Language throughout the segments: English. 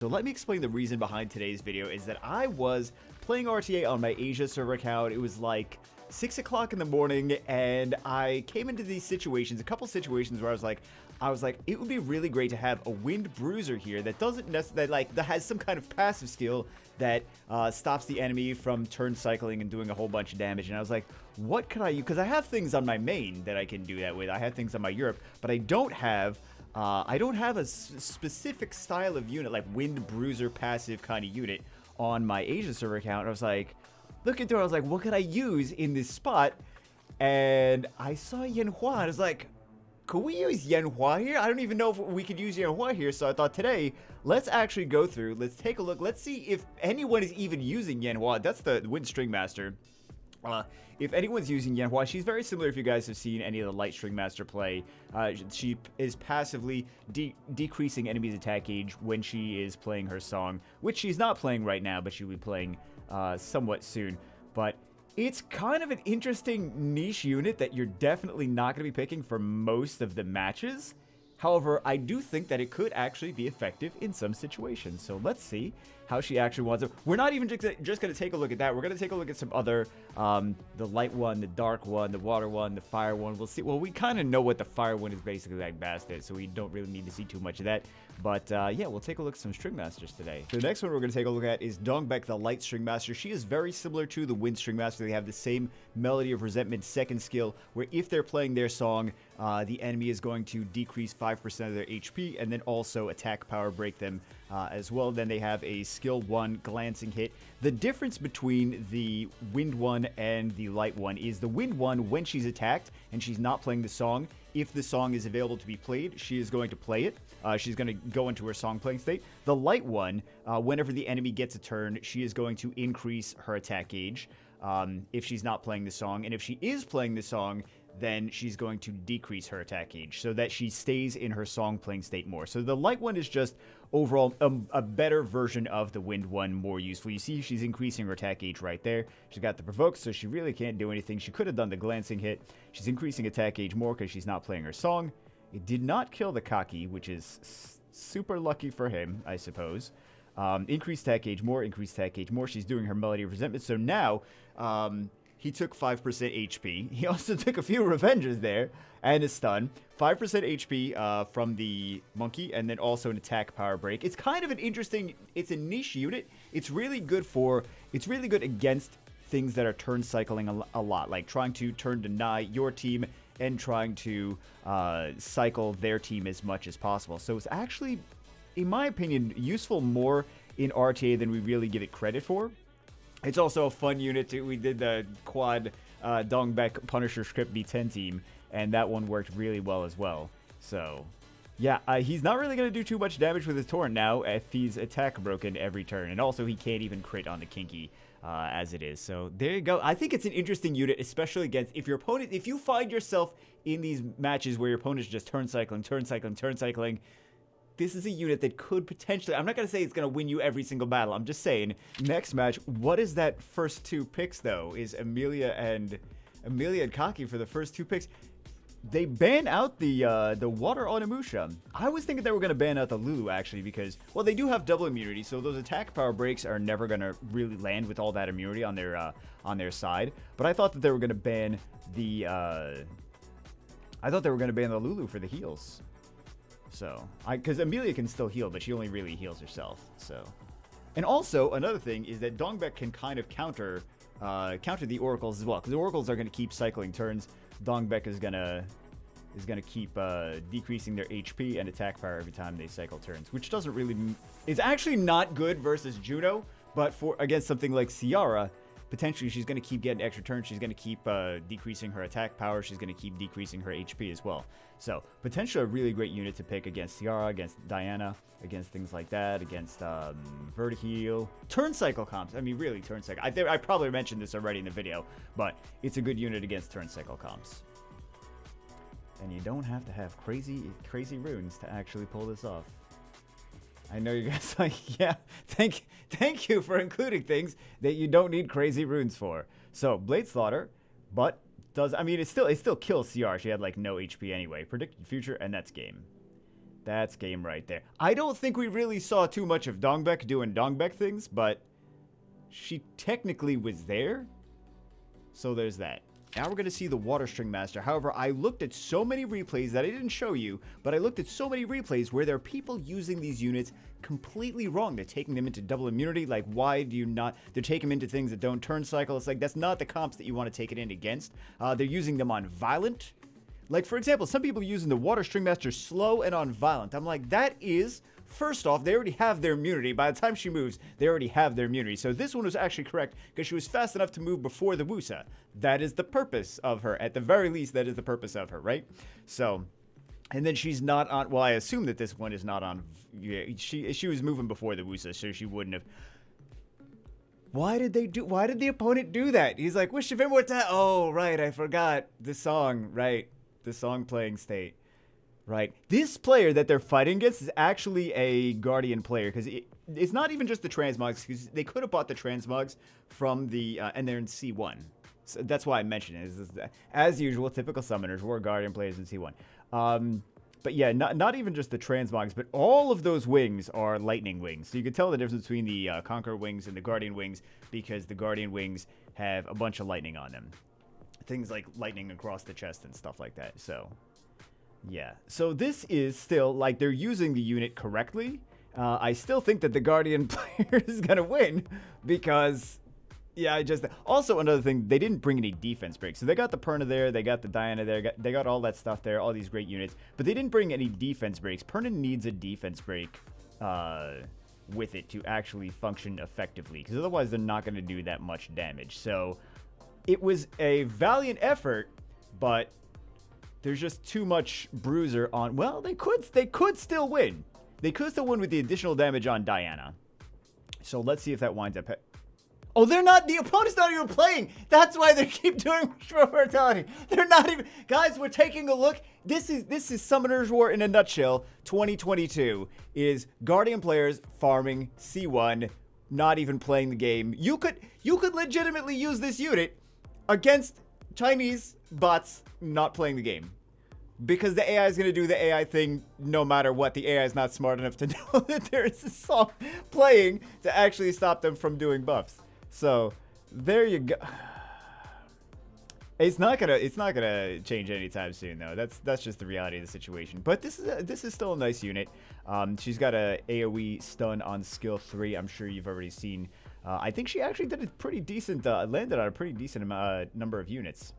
So let me explain the reason behind today's video is that I was playing RTA on my Asia server account. It was like 6 o'clock in the morning, and I came into these situations, a couple situations where I was like, it would be really great to have a wind bruiser here that doesn't necessarily, that has some kind of passive skill that stops the enemy from turn cycling and doing a whole bunch of damage. And I was like, what could I use? Because I have things on my main that I can do that with. I have things on my Europe, but I don't have a specific style of unit, like wind bruiser passive kind of unit on my Asia server account. And I was like, looking through, I was like, what could I use in this spot? And I saw Yanhua, and I was like, could we use Yanhua here? I don't even know if we could use Yanhua here. So I thought today, let's actually go through, let's take a look. Let's see if anyone is even using Yanhua. That's the Wind String Master. If anyone's using Yanhua, she's very similar if you guys have seen any of the Light String Master play. She is passively decreasing enemies' attack gauge when she is playing her song, which she's not playing right now, but she'll be playing somewhat soon. But it's kind of an interesting niche unit that you're definitely not going to be picking for most of the matches. However, I do think that it could actually be effective in some situations. So let's see how she actually wants it. We're not even just going to take a look at that. We're going to take a look at some other, the light one, the dark one, the water one, the fire one. We'll see. Well, we kind of know what the fire one is basically like Bastet, so we don't really need to see too much of that. But yeah, we'll take a look at some String Masters today. The next one we're going to take a look at is Dongbeck, the Light String Master. She is very similar to the Wind String Master. They have the same Melody of Resentment second skill, where if they're playing their song, the enemy is going to decrease 5% of their HP and then also attack power break them as well. Then they have a skill 1 glancing hit. The difference between the wind one and the light one is the wind one, when she's attacked and she's not playing the song, if the song is available to be played, she is going to play it. She's going to go into her song playing state. The light one, whenever the enemy gets a turn, she is going to increase her attack gauge if she's not playing the song. And if she is playing the song, then she's going to decrease her attack gauge so that she stays in her song playing state more. So the light one is just overall a better version of the wind one, more useful. You see she's increasing her attack gauge right there. She's got the provoke, so she really can't do anything. She could have done the glancing hit. She's increasing attack gauge more because she's not playing her song. It did not kill the Kaki, which is super lucky for him, I suppose. Increased attack gauge more, increased attack gauge more. She's doing her Melody of Resentment. So now, he took 5% HP. He also took a few revenges there and a stun. 5% HP from the monkey, and then also an attack power break. It's kind of an interesting, it's a niche unit. It's really good against things that are turn cycling a lot, like trying to turn deny your team and trying to cycle their team as much as possible. So it's actually, in my opinion, useful more in RTA than we really give it credit for. It's also a fun unit. We did the quad Dongbeck Punisher script B10 team, and that one worked really well as well. So, yeah, he's not really going to do too much damage with his Torrent now if he's attack broken every turn. And also, he can't even crit on the Kinky as it is. So, there you go. I think it's an interesting unit, especially against if your opponent, if you find yourself in these matches where your opponent's just turn cycling, this is a unit that could potentially, I'm not going to say it's going to win you every single battle. I'm just saying, next match, what is that first two picks, though? Is Amelia and Kaki for the first two picks. They ban out the Water Onimusha. I was thinking they were going to ban out the Lulu, actually, because, well, they do have double immunity, so those attack power breaks are never going to really land with all that immunity on their side. But I thought that they were going to ban the, Lulu for the heals. So, because Amelia can still heal, but she only really heals herself. So, and also another thing is that Dongbeck can kind of counter the oracles as well, because the oracles are going to keep cycling turns. Dongbeck is gonna keep decreasing their HP and attack power every time they cycle turns, which doesn't really, it's actually not good versus Juno, but for against something like Ciara, potentially she's going to keep getting extra turns. She's going to keep decreasing her attack power. She's going to keep decreasing her HP as well. So, potentially a really great unit to pick against Ciara, against Diana, against things like that, against Vertiheal. Turn cycle comps. I mean, really, turn cycle. I probably mentioned this already in the video, but it's a good unit against turn cycle comps. And you don't have to have crazy runes to actually pull this off. I know you guys like, yeah, thank you for including things that you don't need crazy runes for. So, Blade Slaughter, but does, I mean, it still kills CR. She had like no HP anyway. Predicted future, and that's game. That's game right there. I don't think we really saw too much of Dongbeck doing Dongbeck things, but she technically was there. So there's that. Now we're going to see the Water String Master. However, I looked at so many replays that I didn't show you, but I looked at so many replays where there are people using these units completely wrong. They're taking them into double immunity. Like, why do you not? They're taking them into things that don't turn cycle. It's like, that's not the comps that you want to take it in against. They're using them on Violent. Like, for example, some people using the Water String Master slow and on Violent. I'm like, that is... First off, they already have their immunity. By the time she moves, they already have their immunity. So this one was actually correct because she was fast enough to move before the Wusa. That is the purpose of her. At the very least, that is the purpose of her, right? So, and then she's not on... Well, I assume that this one is not on... Yeah, she was moving before the Wusa, so she wouldn't have... Why did the opponent do that? He's like, wish of immortality. Oh, right, I forgot the song, right? The song playing state. Right. This player that they're fighting against is actually a Guardian player because it's not even just the transmogs, because they could have bought the transmogs from the and they're in C1. So that's why I mentioned it. As usual, typical summoners were Guardian players in C1. But yeah, not even just the transmogs, but all of those wings are lightning wings. So you can tell the difference between the Conqueror wings and the Guardian wings because the Guardian wings have a bunch of lightning on them. Things like lightning across the chest and stuff like that. So... yeah, so this is still, like, they're using the unit correctly. I still think that the Guardian player is going to win because, yeah, also another thing, they didn't bring any defense breaks. So they got the Perna there, they got the Diana there, they got all that stuff there, all these great units, but they didn't bring any defense breaks. Perna needs a defense break with it to actually function effectively because otherwise they're not going to do that much damage. So it was a valiant effort, but... there's just too much bruiser on... Well, they could still win. They could still win with the additional damage on Diana. So let's see if that winds up... Oh, they're not... The opponent's not even playing. That's why they keep doing mortality. They're not even... Guys, we're taking a look. This is Summoner's War in a nutshell. 2022 is Guardian players farming C1, not even playing the game. You could legitimately use this unit against Chinese bots not playing the game. Because the AI is going to do the AI thing no matter what. The AI is not smart enough to know that there is a song playing to actually stop them from doing buffs. So, there you go. It's not gonna change anytime soon though. That's just the reality of the situation. But this is still a nice unit. She's got a AoE stun on skill 3. I'm sure you've already seen. I think she actually did a pretty decent, landed on a pretty decent number of units.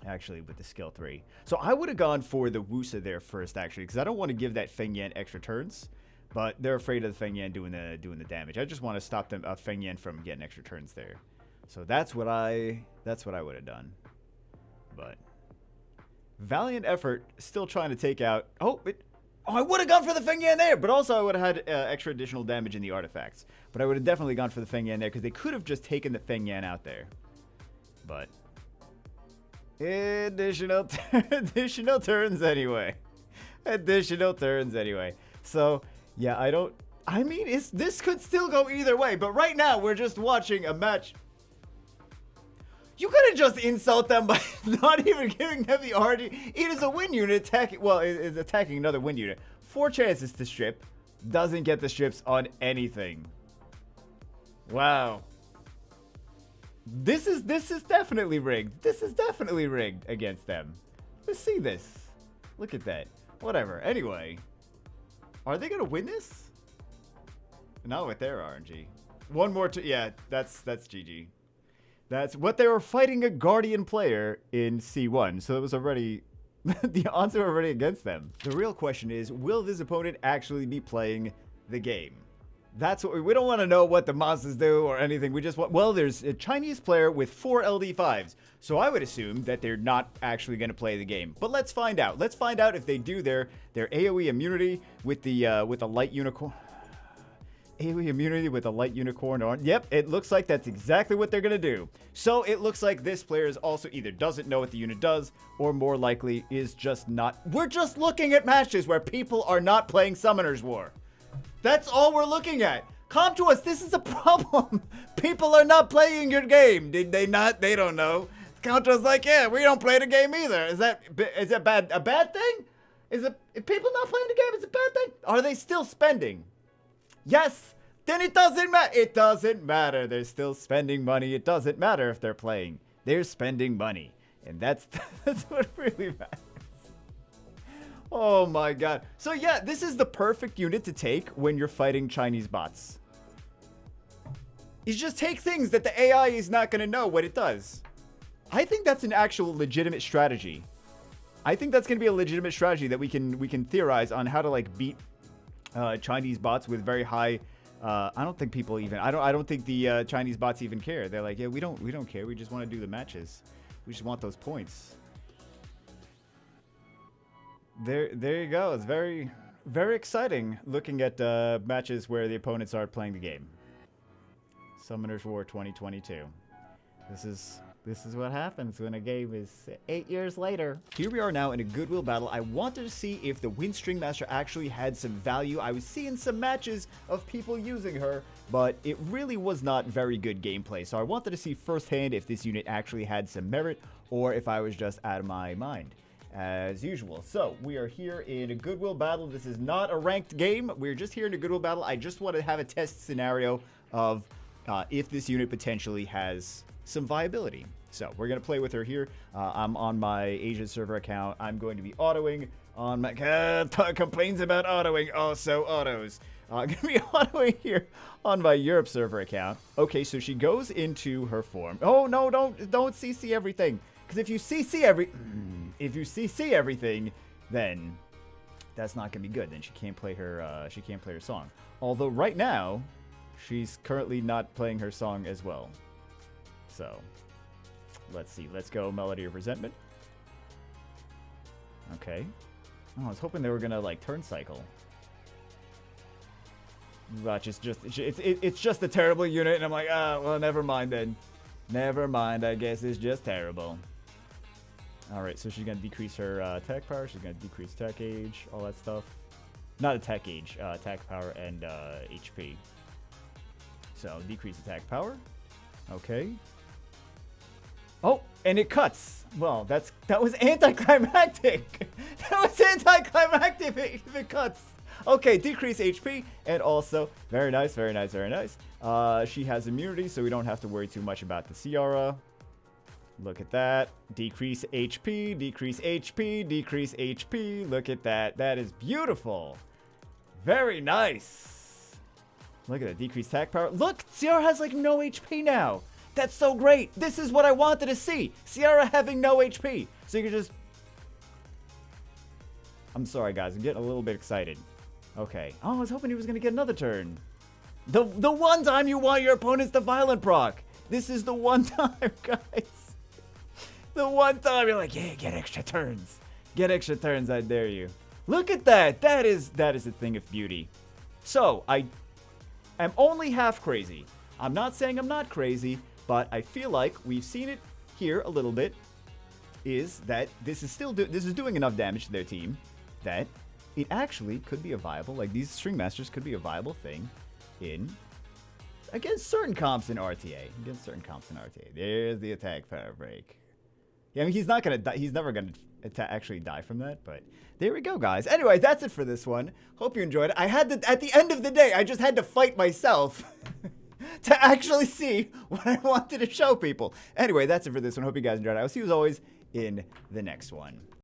Actually, with the skill 3. So I would have gone for the Wusa there first, actually, because I don't want to give that Feng Yan extra turns. But they're afraid of the Feng Yan doing the damage. I just want to stop them Feng Yan from getting extra turns there. So that's what I would have done. But valiant effort, still trying to take out. Oh, I would have gone for the Feng Yan there, but also I would have had extra additional damage in the artifacts. But I would have definitely gone for the Feng Yan there because they could have just taken the Feng Yan out there. But additional turns anyway. Additional turns anyway. So yeah, I mean, this could still go either way, but right now we're just watching a match. You could have just insult them by not even giving them the RT. It is a win unit attacking. Well, it is attacking another win unit. 4 chances to strip. Doesn't get the strips on anything. Wow. This is definitely rigged. This is definitely rigged against them. Let's see this. Look at that. Whatever. Anyway, are they gonna win this? Not with their RNG. One more. Yeah, that's GG. That's what they were fighting a Guardian player in C1. So it was already the odds are already against them. The real question is, will this opponent actually be playing the game? That's what we don't want to know what the monsters do or anything. We just want, well, there's a Chinese player with 4 LD5s. So I would assume that they're not actually going to play the game. But let's find out. Let's find out if they do their AoE immunity with the light unicorn. AoE immunity with a light unicorn on. Yep, it looks like that's exactly what they're going to do. So it looks like this player is also either doesn't know what the unit does or more likely is just not. We're just looking at matches where people are not playing Summoner's War. That's all we're looking at. Come to us. This is a problem. People are not playing your game. Did they not? They don't know. Counter's like, yeah, we don't play the game either. Is that bad? A bad thing? If people not playing the game is a bad thing? Are they still spending? Yes. Then it doesn't matter. It doesn't matter. They're still spending money. It doesn't matter if they're playing. They're spending money. And that's what really matters. Oh my god. So yeah, this is the perfect unit to take when you're fighting Chinese bots. You just take things that the AI is not going to know what it does. I think that's an actual legitimate strategy. I think that's going to be a legitimate strategy that we can theorize on how to like beat Chinese bots with very high. I don't think people even. I don't think the Chinese bots even care. They're like, yeah, we don't care. We just want to do the matches. We just want those points. There you go. It's very, very exciting looking at matches where the opponents are playing the game. Summoners War 2022. This is what happens when a game is 8 years later. Here we are now in a goodwill battle. I wanted to see if the Wind String Master actually had some value. I was seeing some matches of people using her, but it really was not very good gameplay. So I wanted to see firsthand if this unit actually had some merit or if I was just out of my mind, as usual. So we are here in a goodwill battle. This is not a ranked game. We're just here in a goodwill battle. I just want to have a test scenario of if this unit potentially has some viability. So we're going to play with her here. I'm on my Asia server account. I'm going to be autoing on my... complains about autoing. Also autos. I'm going to be autoing here on my Europe server account. Okay, so she goes into her form. Oh, no, don't CC everything. Because if you CC everything, then that's not going to be good. Then she can't play her song. Although right now, she's currently not playing her song as well. So, let's see. Let's go Melody of Resentment. Okay. Oh, I was hoping they were gonna like turn cycle. But it's just a terrible unit, and I'm like, well, never mind then. Never mind. I guess it's just terrible. All right, so she's gonna decrease her attack power. She's gonna decrease attack age, all that stuff. Not attack age, attack power and HP. So decrease attack power. Okay. Oh, and it cuts. Well, that was anticlimactic. That was anticlimactic if it cuts. Okay, decrease HP, and also, very nice, very nice, very nice. She has immunity, so we don't have to worry too much about the Ciara. Look at that. Decrease HP, decrease HP, decrease HP. Look at that. That is beautiful. Very nice. Look at that. Decrease attack power. Look, Ciara has like no HP now. That's so great. This is what I wanted to see. Ciara having no HP. So you can just... I'm sorry, guys. I'm getting a little bit excited. Okay. Oh, I was hoping he was going to get another turn. The one time you want your opponents to violent proc. This is the one time, guys. The one time you're like, yeah, get extra turns. Get extra turns, I dare you. Look at that. That is a thing of beauty. So, I am only half crazy. I'm not saying I'm not crazy. But I feel like we've seen it here a little bit, is that this is doing enough damage to their team that it actually could be a viable, like these String Masters could be a viable thing against certain comps in RTA. There's the attack power break. Yeah, I mean, he's never gonna actually die from that, but there we go, guys. Anyway, that's it for this one. Hope you enjoyed it. At the end of the day, I just had to fight myself. To actually see what I wanted to show people. Anyway, that's it for this one. Hope you guys enjoyed it. I'll see you as always in the next one.